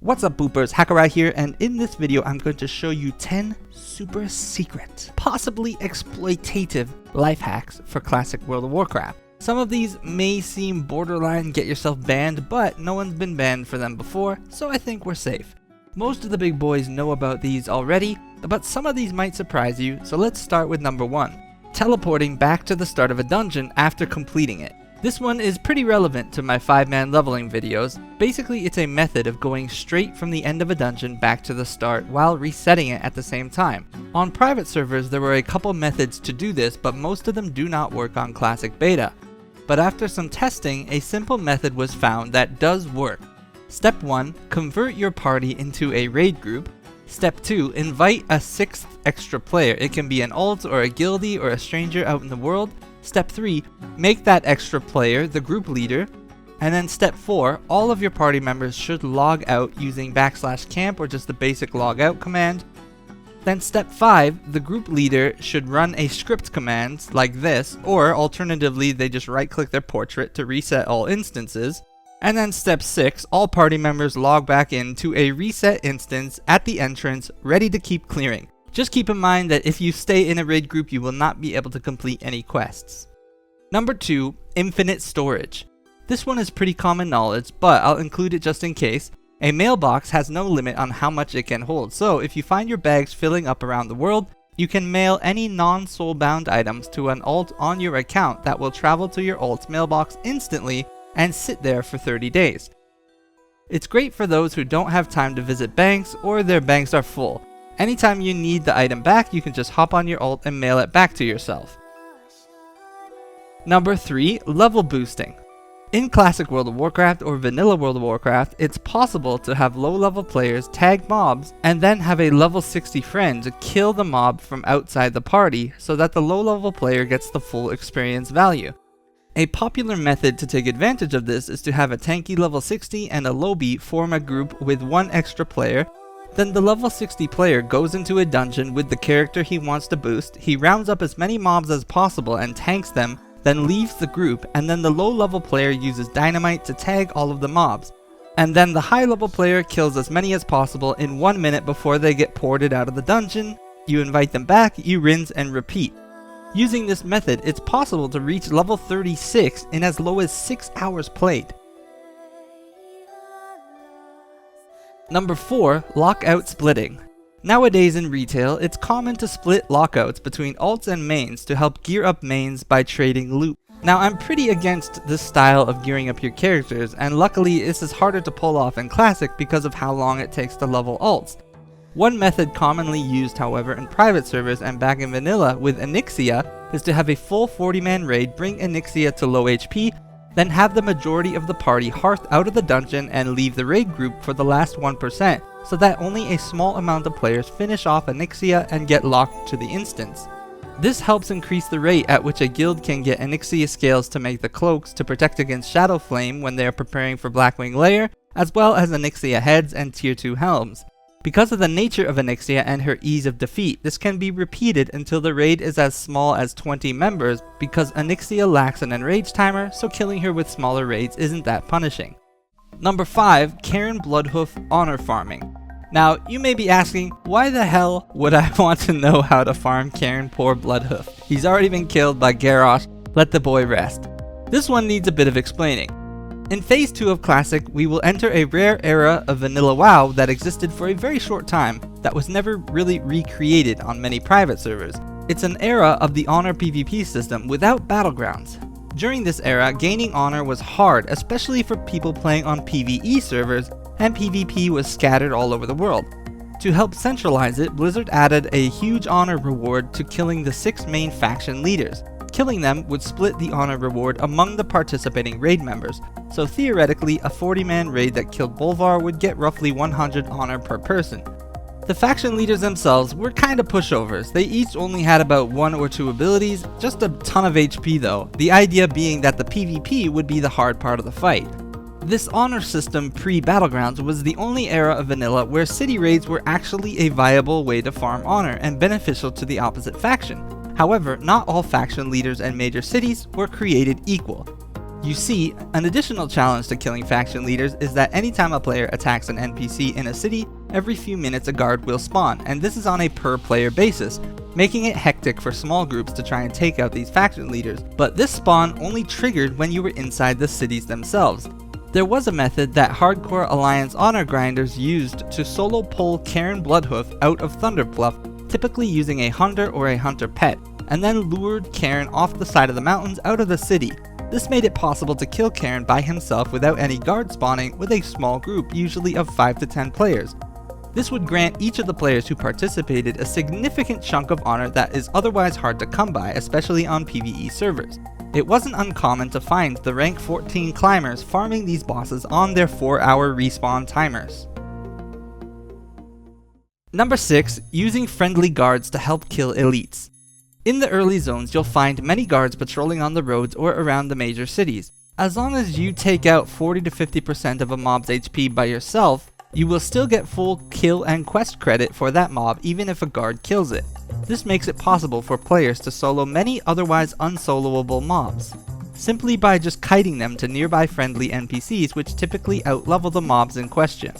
What's up boopers, Hakurai here, and in this video I'm going to show you 10 super secret, possibly exploitative life hacks for classic World of Warcraft. Some of these may seem borderline get yourself banned, but no one's been banned for them before, so I think we're safe. Most of the big boys know about these already, but some of these might surprise you, so let's start with number 1. Teleporting back to the start of a dungeon after completing it. This one is pretty relevant to my 5-man leveling videos. Basically, it's a method of going straight from the end of a dungeon back to the start while resetting it at the same time. On private servers, there were a couple methods to do this, but most of them do not work on Classic Beta. But after some testing, a simple method was found that does work. Step 1, convert your party into a raid group. Step 2, invite a 6th extra player. It can be an alt or a guildie or a stranger out in the world. Step 3, make that extra player the group leader. And then step 4, all of your party members should log out using \camp or just the basic logout command. Then step 5, the group leader should run a script command like this, or alternatively they just right click their portrait to reset all instances. And then step 6, all party members log back into a reset instance at the entrance, ready to keep clearing. Just keep in mind that if you stay in a raid group, you will not be able to complete any quests. Number 2, infinite storage. This one is pretty common knowledge, but I'll include it just in case. A mailbox has no limit on how much it can hold, so if you find your bags filling up around the world, you can mail any non-soulbound items to an alt on your account that will travel to your alt's mailbox instantly and sit there for 30 days. It's great for those who don't have time to visit banks or their banks are full. Anytime you need the item back, you can just hop on your alt and mail it back to yourself. Number 3, level boosting. In Classic World of Warcraft or Vanilla World of Warcraft, it's possible to have low-level players tag mobs and then have a level 60 friend kill the mob from outside the party so that the low-level player gets the full experience value. A popular method to take advantage of this is to have a tanky level 60 and a lowbie form a group with one extra player. Then the level 60 player goes into a dungeon with the character he wants to boost, he rounds up as many mobs as possible and tanks them, then leaves the group, and then the low level player uses dynamite to tag all of the mobs. And then the high level player kills as many as possible in 1 minute before they get ported out of the dungeon. You invite them back, you rinse and repeat. Using this method, it's possible to reach level 36 in as low as 6 hours played. Number 4, lockout splitting. Nowadays in retail, it's common to split lockouts between alts and mains to help gear up mains by trading loot. Now I'm pretty against this style of gearing up your characters, and luckily this is harder to pull off in Classic because of how long it takes to level alts. One method commonly used however in private servers and back in Vanilla with Onyxia is to have a full 40-man raid, bring Onyxia to low HP, then have the majority of the party hearth out of the dungeon and leave the raid group for the last 1%, so that only a small amount of players finish off Onyxia and get locked to the instance. This helps increase the rate at which a guild can get Onyxia scales to make the cloaks to protect against Shadow Flame when they are preparing for Blackwing Lair, as well as Onyxia heads and tier 2 helms. Because of the nature of Onyxia and her ease of defeat, this can be repeated until the raid is as small as 20 members because Onyxia lacks an enrage timer, so killing her with smaller raids isn't that punishing. Number 5, CAIRNE Bloodhoof honor farming. Now, you may be asking, why the hell would I want to know how to farm CAIRNE poor Bloodhoof? He's already been killed by Garrosh, let the boy rest. This one needs a bit of explaining. In Phase 2 of Classic, we will enter a rare era of Vanilla WoW that existed for a very short time that was never really recreated on many private servers. It's an era of the honor PvP system without battlegrounds. During this era, gaining honor was hard, especially for people playing on PvE servers, and PvP was scattered all over the world. To help centralize it, Blizzard added a huge honor reward to killing the 6 main faction leaders. Killing them would split the honor reward among the participating raid members, so theoretically a 40-man raid that killed Bolvar would get roughly 100 honor per person. The faction leaders themselves were kinda pushovers. They each only had about 1 or 2 abilities, just a ton of HP though, the idea being that the PvP would be the hard part of the fight. This honor system pre-Battlegrounds was the only era of Vanilla where city raids were actually a viable way to farm honor and beneficial to the opposite faction. However, not all faction leaders and major cities were created equal. You see, an additional challenge to killing faction leaders is that anytime a player attacks an NPC in a city, every few minutes a guard will spawn, and this is on a per player basis, making it hectic for small groups to try and take out these faction leaders, but this spawn only triggered when you were inside the cities themselves. There was a method that hardcore Alliance honor grinders used to solo pull CAIRNE BLOODHOOF out of Thunderbluff, typically using a hunter or a hunter pet, and then lured CAIRNE off the side of the mountains out of the city. This made it possible to kill CAIRNE by himself without any guard spawning with a small group, usually of 5 to 10 players. This would grant each of the players who participated a significant chunk of honor that is otherwise hard to come by, especially on PvE servers. It wasn't uncommon to find the rank 14 climbers farming these bosses on their 4-hour respawn timers. Number 6. Using friendly guards to help kill elites. In the early zones, you'll find many guards patrolling on the roads or around the major cities. As long as you take out 40 to 50% of a mob's HP by yourself, you will still get full kill and quest credit for that mob even if a guard kills it. This makes it possible for players to solo many otherwise unsoloable mobs, simply by just kiting them to nearby friendly NPCs which typically outlevel the mobs in question.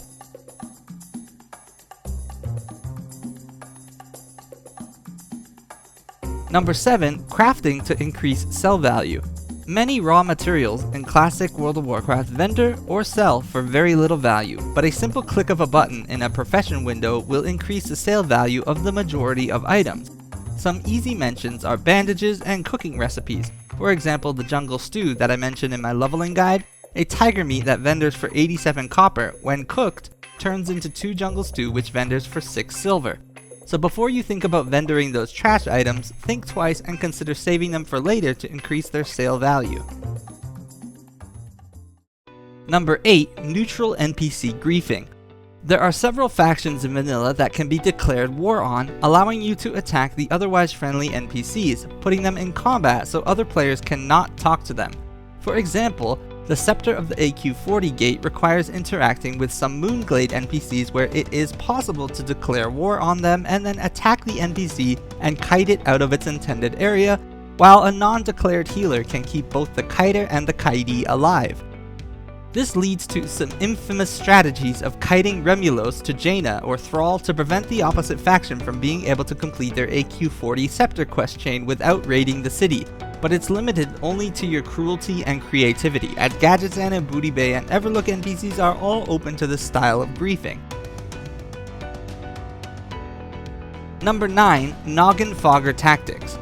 Number 7. Crafting to increase sell value. Many raw materials in classic World of Warcraft vendor or sell for very little value, but a simple click of a button in a profession window will increase the sale value of the majority of items. Some easy mentions are bandages and cooking recipes. For example, the jungle stew that I mentioned in my leveling guide, a tiger meat that vendors for 87 copper, when cooked, turns into 2 jungle stew which vendors for 6 silver. So before you think about vendoring those trash items, think twice and consider saving them for later to increase their sale value. Number 8. Neutral NPC griefing. There are several factions in vanilla that can be declared war on, allowing you to attack the otherwise friendly NPCs, putting them in combat so other players cannot talk to them. For example, the Scepter of the AQ40 gate requires interacting with some Moonglade NPCs where it is possible to declare war on them and then attack the NPC and kite it out of its intended area, while a non-declared healer can keep both the kiter and the kitey alive. This leads to some infamous strategies of kiting Remulos to Jaina or Thrall to prevent the opposite faction from being able to complete their AQ40 Scepter quest chain without raiding the city, but it's limited only to your cruelty and creativity, as Gadgetzan and Booty Bay and Everlook NPCs are all open to this style of griefing. Number 9. Noggin Fogger Tactics.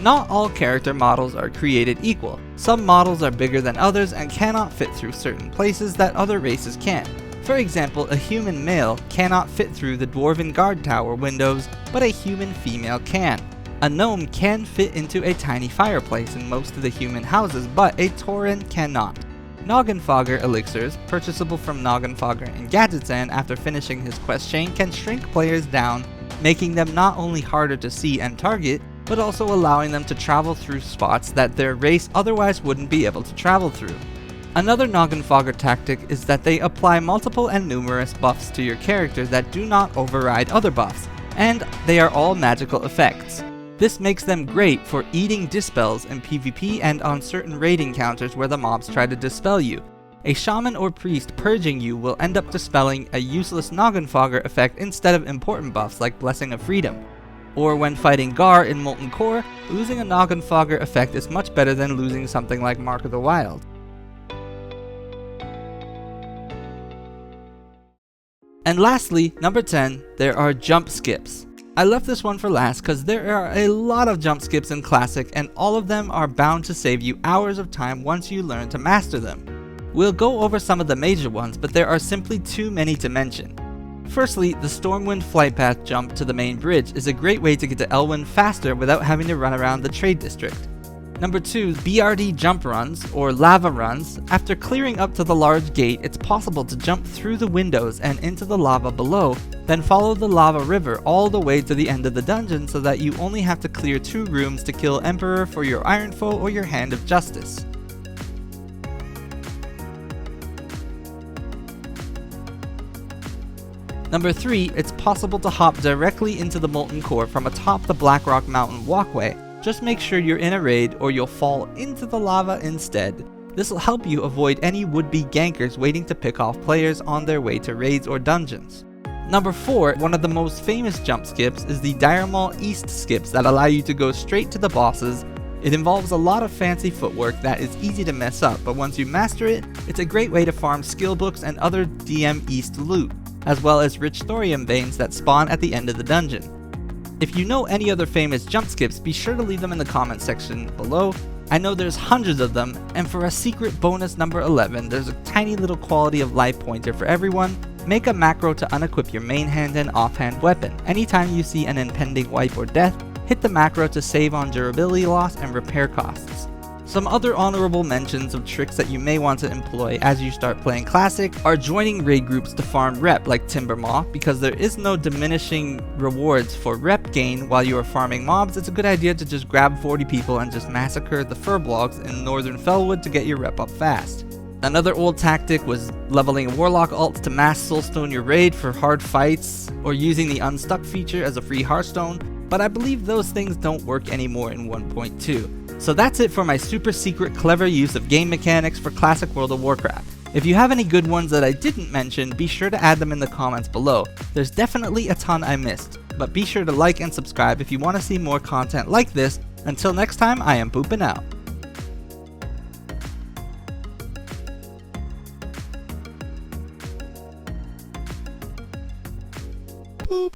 Not all character models are created equal. Some models are bigger than others and cannot fit through certain places that other races can. For example, a human male cannot fit through the Dwarven Guard Tower windows, but a human female can. A gnome can fit into a tiny fireplace in most of the human houses, but a Tauren cannot. Noggin Fogger elixirs, purchasable from Noggin Fogger in Gadgetzan after finishing his quest chain, can shrink players down, making them not only harder to see and target, but also allowing them to travel through spots that their race otherwise wouldn't be able to travel through. Another Noggin Fogger tactic is that they apply multiple and numerous buffs to your character that do not override other buffs, and they are all magical effects. This makes them great for eating dispels in PvP and on certain raid encounters where the mobs try to dispel you. A shaman or priest purging you will end up dispelling a useless Noggin Fogger effect instead of important buffs like Blessing of Freedom. Or when fighting Gar in Molten Core, losing a Noggin Fogger effect is much better than losing something like Mark of the Wild. And lastly, number 10, there are jump skips. I left this one for last because there are a lot of jump skips in Classic and all of them are bound to save you hours of time once you learn to master them. We'll go over some of the major ones, but there are simply too many to mention. Firstly, the Stormwind flight path jump to the main bridge is a great way to get to Elwynn faster without having to run around the trade district. Number 2, BRD jump runs, or lava runs. After clearing up to the large gate, it's possible to jump through the windows and into the lava below, then follow the lava river all the way to the end of the dungeon so that you only have to clear 2 rooms to kill Emperor for your Iron Foe or your Hand of Justice. Number 3, it's possible to hop directly into the Molten Core from atop the Blackrock mountain walkway. Just make sure you're in a raid or you'll fall into the lava instead. This will help you avoid any would-be gankers waiting to pick off players on their way to raids or dungeons. Number 4, one of the most famous jump skips is the Dire Maul East skips that allow you to go straight to the bosses. It involves a lot of fancy footwork that is easy to mess up, but once you master it, it's a great way to farm skill books and other DM East loot, as well as rich thorium veins that spawn at the end of the dungeon. If you know any other famous jump skips, be sure to leave them in the comment section below. I know there's hundreds of them, and for a secret bonus number 11, there's a tiny little quality of life pointer for everyone. Make a macro to unequip your main hand and offhand weapon. Anytime you see an impending wipe or death, hit the macro to save on durability loss and repair costs. Some other honorable mentions of tricks that you may want to employ as you start playing Classic are joining raid groups to farm rep like Timbermaw. Because there is no diminishing rewards for rep gain while you are farming mobs, it's a good idea to just grab 40 people and just massacre the Furbolgs in Northern Felwood to get your rep up fast. Another old tactic was leveling Warlock alts to mass soulstone your raid for hard fights, or using the Unstuck feature as a free Hearthstone, but I believe those things don't work anymore in 1.2. So that's it for my super secret clever use of game mechanics for Classic World of Warcraft. If you have any good ones that I didn't mention, be sure to add them in the comments below. There's definitely a ton I missed, but be sure to like and subscribe if you want to see more content like this. Until next time, I am pooping out. Boop.